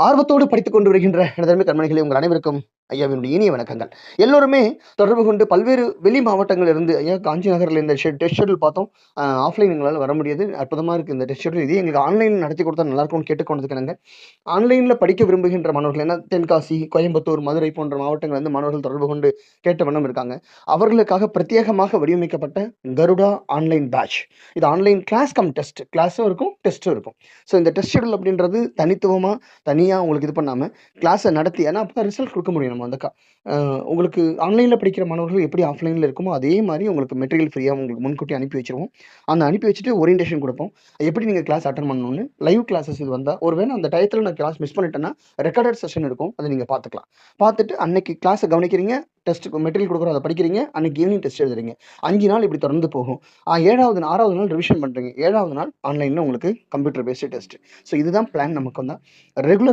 ஆர்வத்தோடு படித்துக் கொண்டு வருகின்ற எனதருமை கண்மணிகளே, உங்கள் அனைவருக்கும் ஐயாவினுடைய இனிய வணக்கங்கள். எல்லோருமே தொடர்பு கொண்டு பல்வேறு வெளி மாவட்டங்களிலிருந்து ஐயா காஞ்சி நகர்ல இந்த டெஸ்ட் ஷெட்யூல் பார்த்தோம். ஆஃப்லைன் எங்களால வர முடியாது. அற்புதமா இருக்கு இந்த டெஸ்ட் ஷெட்யூல். இதே எங்களுக்கு ஆன்லைன்ல நடத்தி கொடுத்தா நல்லா இருக்கும்னு கேட்டுக்கொண்டதுக்கு ஆன்லைன்ல படிக்க விரும்புகின்ற மாணவர்கள் ஏன்னா தென்காசி, கோயம்புத்தூர், மதுரை போன்ற மாவட்டங்கள் வந்து மாணவர்கள் தொடர்பு கொண்டு கேட்ட வண்ணம் இருக்காங்க. அவர்களுக்காக பிரத்யேகமாக வடிவமைக்கப்பட்ட கருடா ஆன்லைன் பேட்ச். இது ஆன்லைன் கிளாஸ் கம் டெஸ்ட். கிளாஸும் இருக்கும், டெஸ்ட்டும் இருக்கும். ஸோ இந்த டெஸ்ட் ஷெட்யூல் அப்படின்றது தனியா உங்களுக்கு இது பண்ணாம கிளாஸை நடத்தி ஏன்னா அப்போ ரிசல்ட் கொடுக்க முடியும் நம்ம அந்த உங்களுக்கு ஆன்லைனில் படிக்கிற மாணவர்கள் எப்படி ஆஃப்லைனில் இருக்குமோ அதே மாதிரி உங்களுக்கு மெட்டீரியல் ஃப்ரீயாக உங்களுக்கு முன்கூட்டி அனுப்பி வச்சிருவோம். அந்த அனுப்பி வச்சுட்டு ஓரியன்டேஷன் கொடுப்போம். எப்படி நீங்கள் கிளாஸ் அட்டன் பண்ணணும்னு லைவ் கிளாஸஸ் இது வந்தால் ஒருவேளை அந்த டயத்தில் நான் கிளாஸ் மிஸ் பண்ணிட்டேன்னா ரெக்கார்டட் செஷன் இருக்கும், அதை நீங்கள் பார்த்துக்கலாம். பார்த்துட்டு அன்னைக்கு கிளாஸை கவனிக்கிறீங்க, டெஸ்ட்டுக்கு மெட்டீரியல் கொடுக்குறோம், அதை படிக்கிறீங்க, அன்னைக்கு ஈவினிங் டெஸ்ட் எழுதுறீங்க. 5 நாள் இப்படி தொடர்ந்து போகும். 6வது நாள் ரிவிஷன் பண்ணுறீங்க, 7வது நாள் ஆன்லைனில் உங்களுக்கு கம்ப்யூட்டர் பேஸ்டு டெஸ்ட். ஸோ இதுதான் பிளான் நமக்கு வந்தால் ரெகுலர்